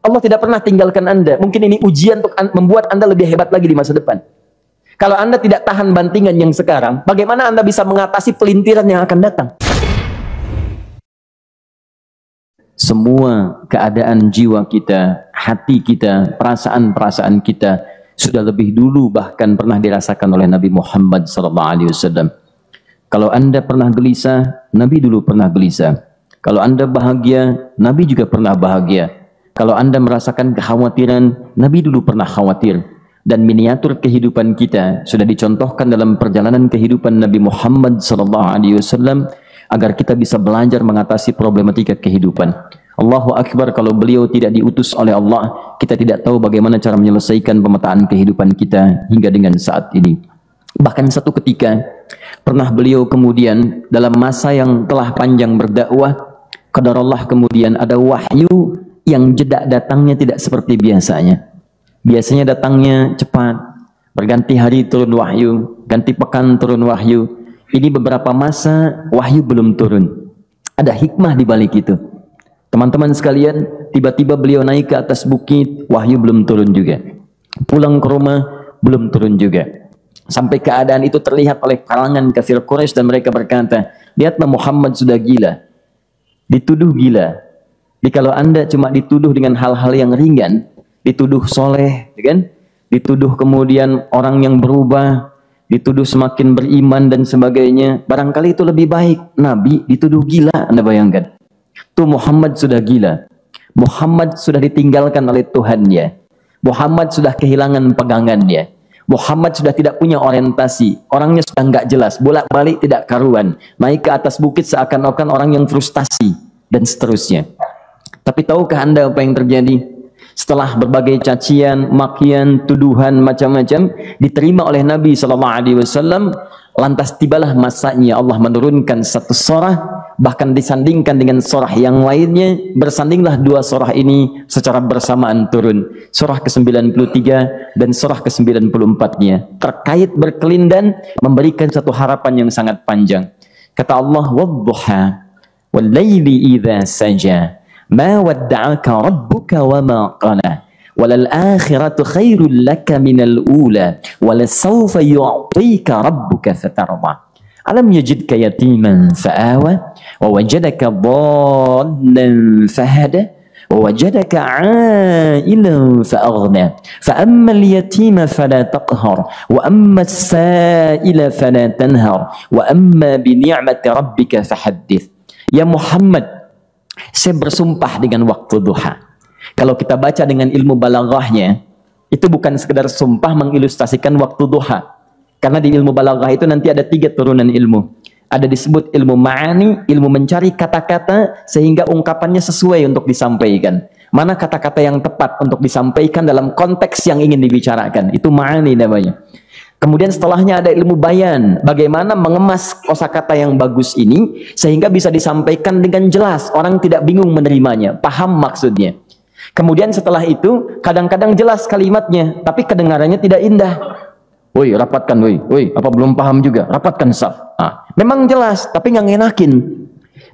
Allah tidak pernah tinggalkan Anda. Mungkin ini ujian untuk membuat Anda lebih hebat lagi di masa depan. Kalau Anda tidak tahan bantingan yang sekarang, bagaimana Anda bisa mengatasi pelintiran yang akan datang? Semua keadaan jiwa kita, hati kita, perasaan-perasaan kita sudah lebih dulu bahkan pernah dirasakan oleh Nabi Muhammad SAW. Kalau Anda pernah gelisah, Nabi dulu pernah gelisah. Kalau Anda bahagia, Nabi juga pernah bahagia. Kalau Anda merasakan kekhawatiran, Nabi dulu pernah khawatir. Dan miniatur kehidupan kita sudah dicontohkan dalam perjalanan kehidupan Nabi Muhammad SAW agar kita bisa belajar mengatasi problematika kehidupan. Allahu Akbar, kalau beliau tidak diutus oleh Allah, kita tidak tahu bagaimana cara menyelesaikan pemetaan kehidupan kita hingga dengan saat ini. Bahkan satu ketika pernah beliau kemudian dalam masa yang telah panjang berdakwah, qadarullah kemudian ada wahyu yang jeda datangnya tidak seperti biasanya. Biasanya datangnya cepat, berganti hari turun wahyu, ganti pekan turun wahyu. Ini beberapa masa wahyu belum turun. Ada hikmah di balik itu. Teman-teman sekalian, tiba-tiba beliau naik ke atas bukit, wahyu belum turun juga. Pulang ke rumah, belum turun juga. Sampai keadaan itu terlihat oleh kalangan kafir Quraisy dan mereka berkata, lihatlah Muhammad sudah gila. Dituduh gila. Jadi kalau Anda cuma dituduh dengan hal-hal yang ringan, dituduh soleh, kan? Dituduh kemudian orang yang berubah, dituduh semakin beriman dan sebagainya, barangkali itu lebih baik. Nabi dituduh gila, Anda bayangkan. Tuh Muhammad sudah gila. Muhammad sudah ditinggalkan oleh Tuhannya. Muhammad sudah kehilangan pegangannya. Muhammad sudah tidak punya orientasi. Orangnya sudah nggak jelas, bolak-balik tidak karuan. Naik ke atas bukit seakan-akan orang yang frustasi dan seterusnya. Tapi tahukah Anda apa yang terjadi? Setelah berbagai cacian, makian, tuduhan macam-macam diterima oleh Nabi SAW, lantas tibalah masanya Allah menurunkan satu surah, bahkan disandingkan dengan surah yang lainnya, bersandinglah dua surah ini secara bersamaan turun. Surah ke-93 dan surah ke-94-nya terkait berkelindan, memberikan satu harapan yang sangat panjang. Kata Allah, "Wadduha wal laili idza saja. Ma wadda'aka rabbuka wa ma qala walal akhiratu khairul laka minal ula walasawfa yu'tika rabbuka fatarda alam yajidka yatiman fa'awa wa wajadaka dhallan fahada wa wajadaka 'ailan fa'aghna fa ammal yatima fala taqhar wa ammas sa'ila fala tanhar wa amma bi ni'mati rabbika fahaddits." Ya Muhammad, saya bersumpah dengan waktu duha. Kalau kita baca dengan ilmu balaghahnya, itu bukan sekedar sumpah mengilustrasikan waktu duha. Karena di ilmu balaghah itu nanti ada 3 turunan ilmu. Ada disebut ilmu ma'ani, ilmu mencari kata-kata sehingga ungkapannya sesuai untuk disampaikan. Mana kata-kata yang tepat untuk disampaikan dalam konteks yang ingin dibicarakan. Itu ma'ani namanya. Kemudian setelahnya ada ilmu bayan, bagaimana mengemas kosakata yang bagus ini sehingga bisa disampaikan dengan jelas, orang tidak bingung menerimanya, paham maksudnya. Kemudian setelah itu kadang-kadang jelas kalimatnya, tapi kedengarannya tidak indah. Woi, rapatkan, woi, apa belum paham juga? Rapatkan saf. Memang jelas, tapi nggak ngenakin.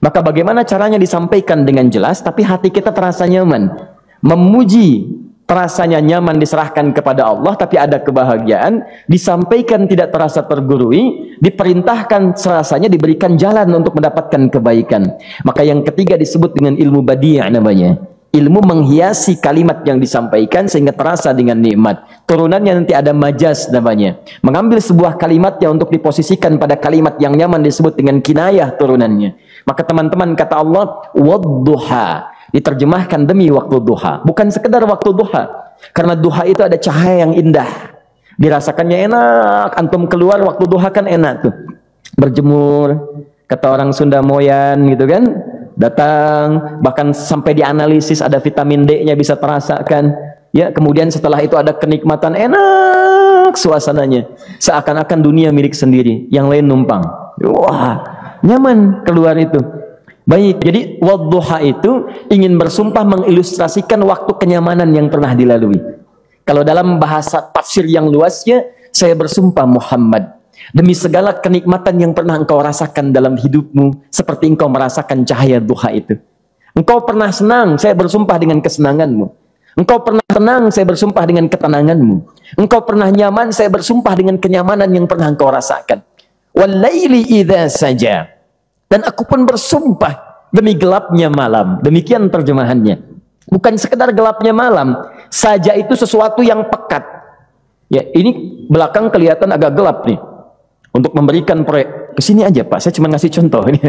Maka bagaimana caranya disampaikan dengan jelas, tapi hati kita terasa nyaman, memuji. Rasanya nyaman diserahkan kepada Allah, tapi ada kebahagiaan, disampaikan tidak terasa tergurui, diperintahkan serasanya diberikan jalan untuk mendapatkan kebaikan. Maka yang ketiga disebut dengan ilmu badi' namanya. Ilmu menghiasi kalimat yang disampaikan sehingga terasa dengan nikmat. Turunannya nanti ada majaz namanya. Mengambil sebuah kalimat yang untuk diposisikan pada kalimat yang nyaman disebut dengan kinayah turunannya. Maka teman-teman, kata Allah, wadduha, diterjemahkan demi waktu duha, bukan sekedar waktu duha, karena duha itu ada cahaya yang indah, dirasakannya enak. Antum keluar waktu duha kan enak tuh, berjemur, kata orang Sunda moyan gitu kan, datang, bahkan sampai dianalisis ada vitamin D-nya bisa terasakan ya. Kemudian setelah itu ada kenikmatan, enak suasananya, seakan-akan dunia milik sendiri, yang lain numpang. Wah, nyaman keluar itu. Baik, jadi wadduha itu ingin bersumpah mengilustrasikan waktu kenyamanan yang pernah dilalui. Kalau dalam bahasa tafsir yang luasnya, saya bersumpah Muhammad, demi segala kenikmatan yang pernah engkau rasakan dalam hidupmu, seperti engkau merasakan cahaya duha itu. Engkau pernah senang, saya bersumpah dengan kesenanganmu. Engkau pernah tenang, saya bersumpah dengan ketenanganmu. Engkau pernah nyaman, saya bersumpah dengan kenyamanan yang pernah engkau rasakan. Walaili idza saja. Dan aku pun bersumpah demi gelapnya malam. Demikian terjemahannya. Bukan sekedar gelapnya malam. Saja itu sesuatu yang pekat. Ya, ini belakang kelihatan agak gelap nih. Untuk memberikan proyek, kesini aja Pak, saya cuma ngasih contoh ini.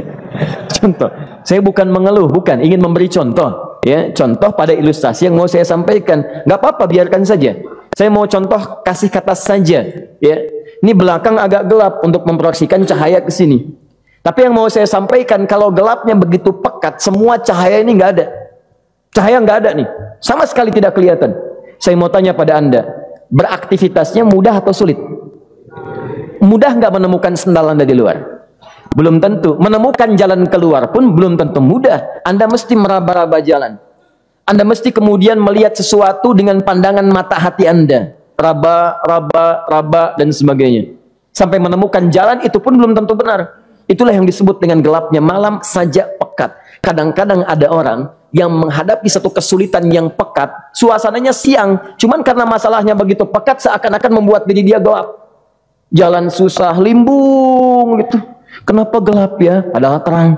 Contoh, saya bukan mengeluh, bukan, ingin memberi contoh. Ya, contoh pada ilustrasi yang mau saya sampaikan. Nggak apa-apa, biarkan saja. Saya mau contoh kasih kata saja. Ya, ini belakang agak gelap untuk memproyeksikan cahaya ke sini. Tapi yang mau saya sampaikan, kalau gelapnya begitu pekat, semua cahaya ini nggak ada. Cahaya nggak ada nih, sama sekali tidak kelihatan. Saya mau tanya pada Anda, beraktivitasnya mudah atau sulit? Mudah nggak menemukan sendal Anda di luar? Belum tentu. Menemukan jalan keluar pun belum tentu mudah. Anda mesti meraba-raba jalan. Anda mesti kemudian melihat sesuatu dengan pandangan mata hati Anda. Raba, dan sebagainya. Sampai menemukan jalan itu pun belum tentu benar. Itulah yang disebut dengan gelapnya malam saja pekat. Kadang-kadang ada orang yang menghadapi satu kesulitan yang pekat. Suasananya siang. Cuman karena masalahnya begitu pekat seakan-akan membuat diri dia gelap. Jalan susah, limbung gitu. Kenapa gelap ya? Padahal terang.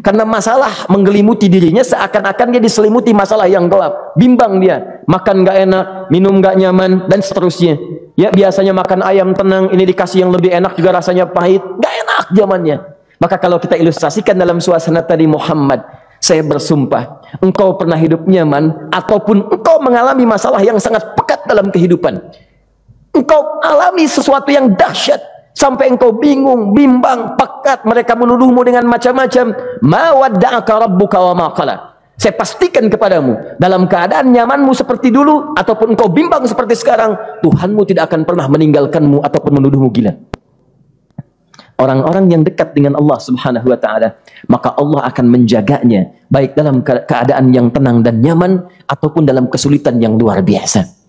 Karena masalah menggelimuti dirinya seakan-akan dia diselimuti masalah yang gelap. Bimbang dia. Makan nggak enak, minum nggak nyaman, dan seterusnya. Ya, biasanya makan ayam tenang, ini dikasih yang lebih enak juga rasanya pahit. Nggak enak zamannya. Maka kalau kita ilustrasikan dalam suasana tadi Muhammad, saya bersumpah, engkau pernah hidup nyaman, ataupun engkau mengalami masalah yang sangat pekat dalam kehidupan. Engkau alami sesuatu yang dahsyat sampai engkau bingung, bimbang, pekat, mereka menuduhmu dengan macam-macam. Ma wadda'aka rabbuka wa ma qala. Saya pastikan kepadamu, dalam keadaan nyamanmu seperti dulu ataupun engkau bimbang seperti sekarang, Tuhanmu tidak akan pernah meninggalkanmu ataupun menuduhmu gila. Orang-orang yang dekat dengan Allah Subhanahu wa taala, maka Allah akan menjaganya baik dalam keadaan yang tenang dan nyaman ataupun dalam kesulitan yang luar biasa.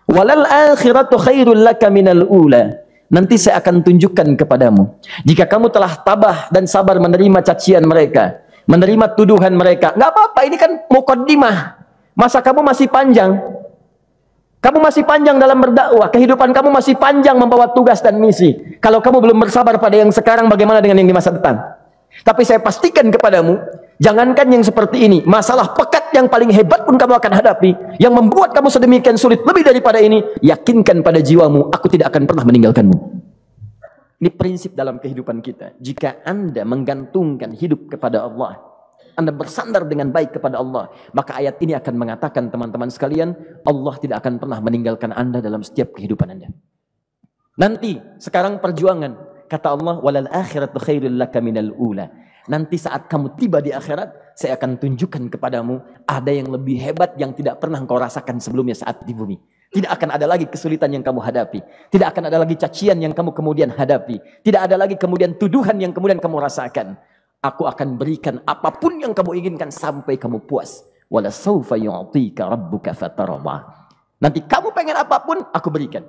Walal akhiratu khairul laka minal ula. Nanti saya akan tunjukkan kepadamu. Jika kamu telah tabah dan sabar menerima cacian mereka, menerima tuduhan mereka, nggak apa-apa, ini kan muqaddimah. Masa kamu masih panjang. Kamu masih panjang dalam berdakwah. Kehidupan kamu masih panjang membawa tugas dan misi. Kalau kamu belum bersabar pada yang sekarang, bagaimana dengan yang di masa depan? Tapi saya pastikan kepadamu, jangankan yang seperti ini, masalah pekat yang paling hebat pun kamu akan hadapi, yang membuat kamu sedemikian sulit lebih daripada ini, yakinkan pada jiwamu, aku tidak akan pernah meninggalkanmu. Ini prinsip dalam kehidupan kita. Jika Anda menggantungkan hidup kepada Allah, Anda bersandar dengan baik kepada Allah, maka ayat ini akan mengatakan, teman-teman sekalian, Allah tidak akan pernah meninggalkan Anda dalam setiap kehidupan Anda. Nanti, sekarang perjuangan. Kata Allah, walal akhiratu khairul laka minal ula. Nanti saat kamu tiba di akhirat, saya akan tunjukkan kepadamu ada yang lebih hebat yang tidak pernah engkau rasakan sebelumnya saat di bumi. Tidak akan ada lagi kesulitan yang kamu hadapi. Tidak akan ada lagi cacian yang kamu kemudian hadapi. Tidak ada lagi kemudian tuduhan yang kemudian kamu rasakan. Aku akan berikan apapun yang kamu inginkan sampai kamu puas. Wala sawfa yu'tika rabbuka fatarda. Nanti kamu pengen apapun, aku berikan.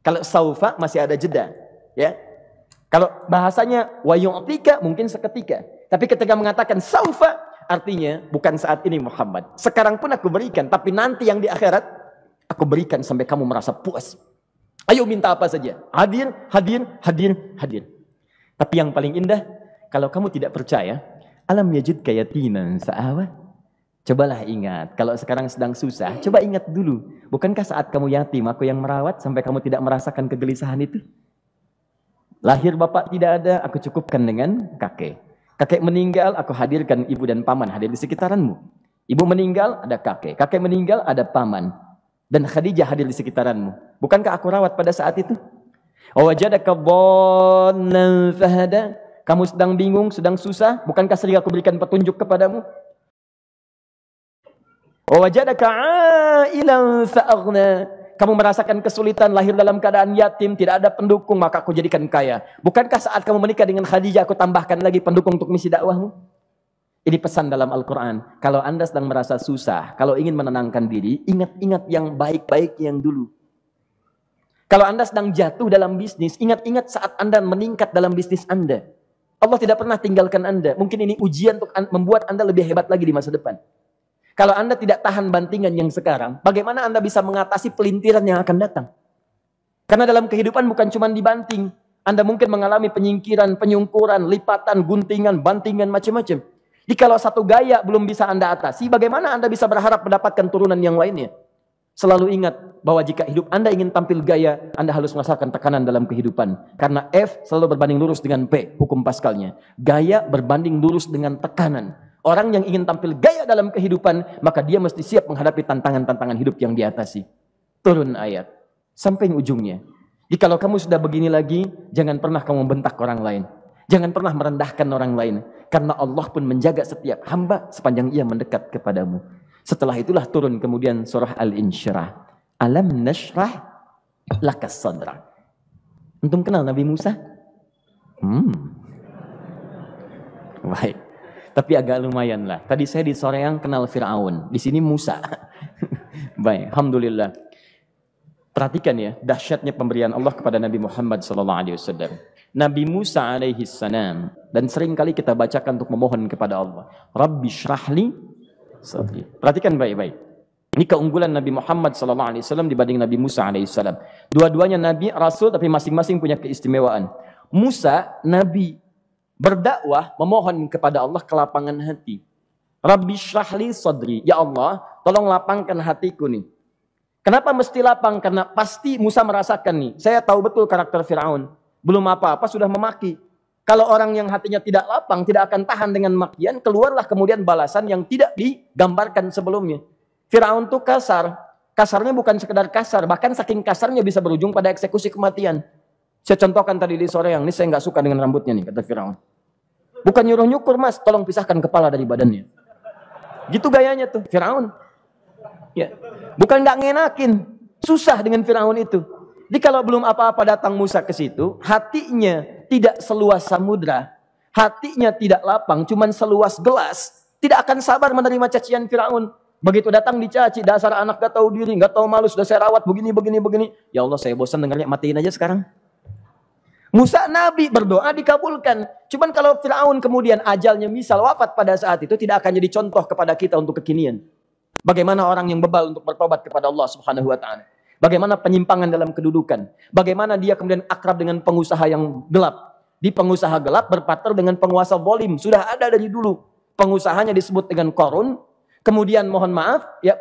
Kalau saufa masih ada jeda, ya. Kalau bahasanya wa yu'tika mungkin seketika. Tapi ketika mengatakan saufa, artinya bukan saat ini Muhammad. Sekarang pun aku berikan, tapi nanti yang di akhirat aku berikan sampai kamu merasa puas. Ayo minta apa saja. Hadir, hadir, hadir, hadir. Tapi yang paling indah, kalau kamu tidak percaya, alam yajidka yatiman fa'awa. Cobalah ingat, kalau sekarang sedang susah, coba ingat dulu. Bukankah saat kamu yatim, aku yang merawat sampai kamu tidak merasakan kegelisahan itu? Lahir bapak tidak ada, aku cukupkan dengan kakek. Kakek meninggal, aku hadirkan ibu dan paman hadir di sekitaranmu. Ibu meninggal, ada kakek. Kakek meninggal, ada paman. Dan Khadijah hadir di sekitaranmu. Bukankah aku rawat pada saat itu? Wajadaka dhannan fahada. Kamu sedang bingung, sedang susah. Bukankah sering aku berikan petunjuk kepadamu? Wajadaka ailan fa'aghna. Kamu merasakan kesulitan, lahir dalam keadaan yatim, tidak ada pendukung, maka aku jadikan kaya. Bukankah saat kamu menikah dengan Khadijah, aku tambahkan lagi pendukung untuk misi dakwahmu? Ini pesan dalam Al-Quran. Kalau Anda sedang merasa susah, kalau ingin menenangkan diri, ingat-ingat yang baik-baik yang dulu. Kalau Anda sedang jatuh dalam bisnis, ingat-ingat saat Anda meningkat dalam bisnis Anda. Allah tidak pernah tinggalkan Anda. Mungkin ini ujian untuk membuat Anda lebih hebat lagi di masa depan. Kalau Anda tidak tahan bantingan yang sekarang, bagaimana Anda bisa mengatasi pelintiran yang akan datang? Karena dalam kehidupan bukan cuma dibanting. Anda mungkin mengalami penyingkiran, penyungkuran, lipatan, guntingan, bantingan, macam-macam. Jadi kalau satu gaya belum bisa Anda atasi, bagaimana Anda bisa berharap mendapatkan turunan yang lainnya? Selalu ingat bahwa jika hidup Anda ingin tampil gaya, Anda harus merasakan tekanan dalam kehidupan. Karena F selalu berbanding lurus dengan P, hukum Pascalnya. Gaya berbanding lurus dengan tekanan. Orang yang ingin tampil gaya dalam kehidupan, maka dia mesti siap menghadapi tantangan-tantangan hidup yang diatasi. Turun ayat. Sampai ujungnya. Jadi kalau kamu sudah begini lagi, jangan pernah kamu bentak orang lain. Jangan pernah merendahkan orang lain. Karena Allah pun menjaga setiap hamba sepanjang ia mendekat kepadamu. Setelah itulah turun kemudian surah Al-Insyirah. Alam nashrah lakas sadrak. Antum kenal Nabi Musa? Baik. Tapi agak lumayan lah. Tadi saya di Soreang kenal Fir'aun. Di sini Musa. Baik, alhamdulillah. Perhatikan ya, dahsyatnya pemberian Allah kepada Nabi Muhammad SAW. Nabi Musa alaihi salam, dan seringkali kita bacakan untuk memohon kepada Allah. Rabbi syrahli sadri. Perhatikan baik-baik. Ini keunggulan Nabi Muhammad SAW dibanding Nabi Musa alaihissalam. Dua-duanya Nabi, Rasul, tapi masing-masing punya keistimewaan. Musa, Nabi, berdakwah, memohon kepada Allah kelapangan hati. Rabbi syrahli sadri. Ya Allah, tolong lapangkan hatiku nih. Kenapa mesti lapang? Karena pasti Musa merasakan nih. Saya tahu betul karakter Fir'aun. Belum apa-apa sudah memaki. Kalau orang yang hatinya tidak lapang, tidak akan tahan dengan makian, keluarlah kemudian balasan yang tidak digambarkan sebelumnya. Fir'aun itu kasar. Kasarnya bukan sekedar kasar, bahkan saking kasarnya bisa berujung pada eksekusi kematian. Saya contohkan tadi di sore yang ini, saya nggak suka dengan rambutnya nih, kata Fir'aun. Bukan nyuruh-nyukur mas, tolong pisahkan kepala dari badannya. Gitu gayanya tuh, Fir'aun. Ya. Bukan nggak ngenakin, susah dengan Fir'aun itu. Jadi kalau belum apa-apa datang Musa ke situ, hatinya tidak seluas samudra, hatinya tidak lapang, cuman seluas gelas, tidak akan sabar menerima cacian Fir'aun. Begitu datang dicaci, dasar anak gak tahu diri, gak tahu malu, sudah saya rawat begini. Ya Allah, saya bosan dengarnya, matiin aja sekarang. Musa Nabi berdoa dikabulkan. Cuman kalau Fir'aun kemudian ajalnya misal wafat pada saat itu, tidak akan jadi contoh kepada kita untuk kekinian. Bagaimana orang yang bebal untuk bertobat kepada Allah Subhanahu wa Ta'ala. Bagaimana penyimpangan dalam kedudukan. Bagaimana dia kemudian akrab dengan pengusaha yang gelap. Di pengusaha gelap berpartner dengan penguasa zalim. Sudah ada dari dulu. Pengusahanya disebut dengan Qarun. Kemudian mohon maaf, ya,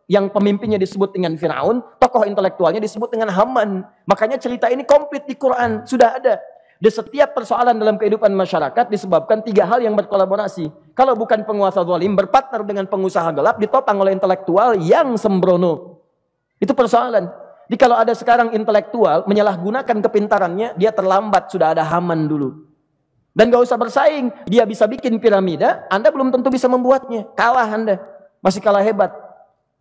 yang pemimpinnya disebut dengan Fir'aun. Tokoh intelektualnya disebut dengan Haman. Makanya cerita ini komplit di Quran. Sudah ada. Di setiap persoalan dalam kehidupan masyarakat disebabkan tiga hal yang berkolaborasi. Kalau bukan penguasa zalim, berpartner dengan pengusaha gelap, ditopang oleh intelektual yang sembrono. Itu persoalan. Jadi kalau ada sekarang intelektual menyalahgunakan kepintarannya, dia terlambat, sudah ada Haman dulu. Dan gak usah bersaing, dia bisa bikin piramida, Anda belum tentu bisa membuatnya. Kalah Anda, masih kalah hebat.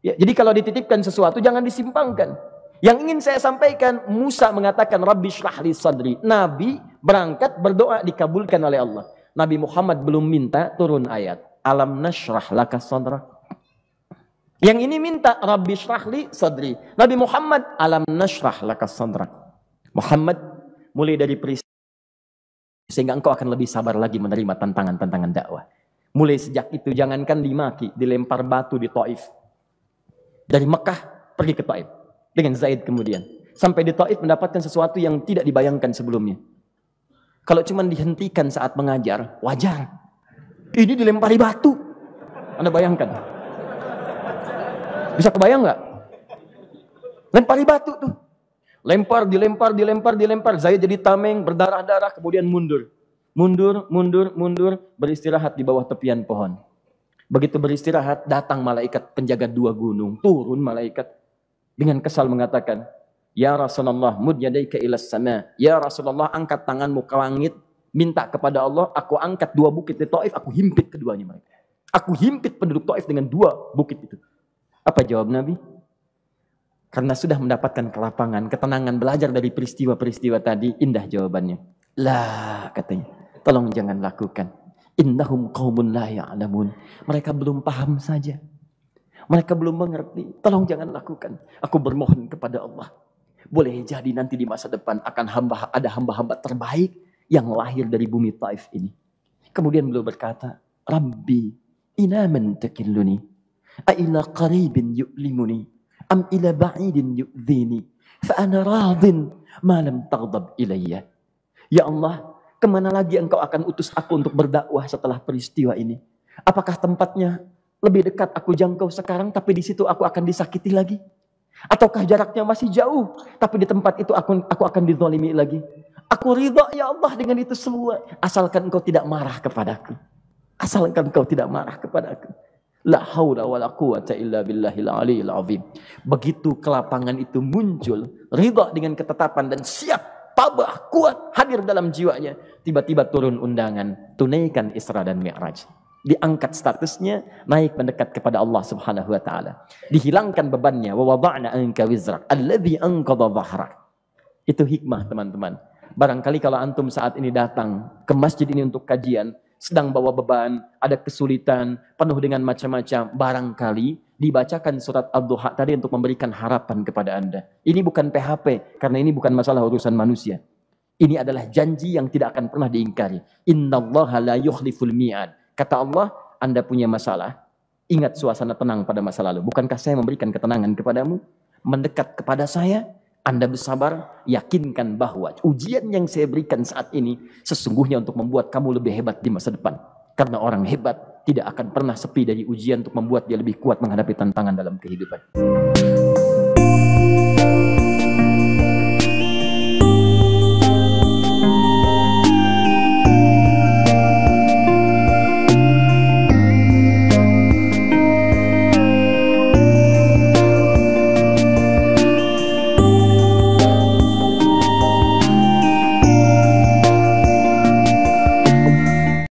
Ya, jadi kalau dititipkan sesuatu, jangan disimpangkan. Yang ingin saya sampaikan, Musa mengatakan, Rabbi syrahli sadri. Nabi berangkat berdoa dikabulkan oleh Allah. Nabi Muhammad belum minta turun ayat. Alam nashrah laka sadrak. Yang ini minta, Rabbi syrahli sadri. Nabi Muhammad, alam nashrah laka sadrak. Muhammad, mulai dari peristiwa, sehingga engkau akan lebih sabar lagi menerima tantangan-tantangan dakwah. Mulai sejak itu, jangankan dimaki, dilempar batu di Taif. Dari Mekah, pergi ke Taif. Dengan Zaid kemudian. Sampai di Taif mendapatkan sesuatu yang tidak dibayangkan sebelumnya. Kalau cuma dihentikan saat mengajar, wajar. Ini dilempari batu. Anda bayangkan? Bisa kebayang nggak? Lempari batu tuh. Dilempar. Zaid jadi tameng, berdarah-darah, kemudian mundur. Mundur, beristirahat di bawah tepian pohon. Begitu beristirahat, datang malaikat penjaga dua gunung. Turun malaikat. Dengan kesal mengatakan, Ya Rasulullah, mud yadaika ilas sama. Ya Rasulullah, angkat tanganmu ke langit. Minta kepada Allah, aku angkat dua bukit di Taif, aku himpit keduanya mereka. Aku himpit penduduk Taif dengan dua bukit itu. Apa jawab Nabi? Karena sudah mendapatkan kelapangan, ketenangan, belajar dari peristiwa-peristiwa tadi, indah jawabannya. Lah, katanya, tolong jangan lakukan. Innahum qaumun la ya'lamun. Mereka belum paham saja. Mereka belum mengerti. Tolong jangan lakukan. Aku bermohon kepada Allah. Boleh jadi nanti di masa depan akan ada hamba-hamba terbaik yang lahir dari bumi Taif ini. Kemudian beliau berkata, Rabbi, ina man takilluni. A ila qaribin yu'limuni am ila ba'idin yu'dhini fa ana radin ma lam taghdab ilayya. Ya Allah, kemana lagi engkau akan utus aku untuk berdakwah setelah peristiwa ini? Apakah tempatnya lebih dekat aku jangkau sekarang, tapi di situ aku akan disakiti lagi? Ataukah jaraknya masih jauh, tapi di tempat itu aku akan dizalimi lagi? Aku ridha ya Allah dengan itu semua, asalkan engkau tidak marah kepadaku. Asalkan engkau tidak marah kepadaku. La haula wala quwata illa billahil aliyil azim. Begitu kelapangan itu muncul, ridha dengan ketetapan dan siap, tabah, kuat, hadir dalam jiwanya. Tiba-tiba turun undangan, tunaikan Isra dan Mi'raj. Diangkat statusnya, naik mendekat kepada Allah Subhanahu wa taala. Dihilangkan bebannya, wa wada'na anka wizrak alladzi anqadha dhahrak. Itu hikmah, teman-teman. Barangkali kalau antum saat ini datang ke masjid ini untuk kajian, sedang bawa beban, ada kesulitan, penuh dengan macam-macam, barangkali dibacakan surat Ad-Duha tadi untuk memberikan harapan kepada Anda. Ini bukan PHP, karena ini bukan masalah urusan manusia. Ini adalah janji yang tidak akan pernah diingkari. Innallaha la yukhliful mi'ad. Kata Allah, Anda punya masalah, ingat suasana tenang pada masa lalu. Bukankah saya memberikan ketenangan kepadamu? Mendekat kepada saya, Anda bersabar, yakinkan bahwa ujian yang saya berikan saat ini sesungguhnya untuk membuat kamu lebih hebat di masa depan. Karena orang hebat tidak akan pernah sepi dari ujian untuk membuat dia lebih kuat menghadapi tantangan dalam kehidupan.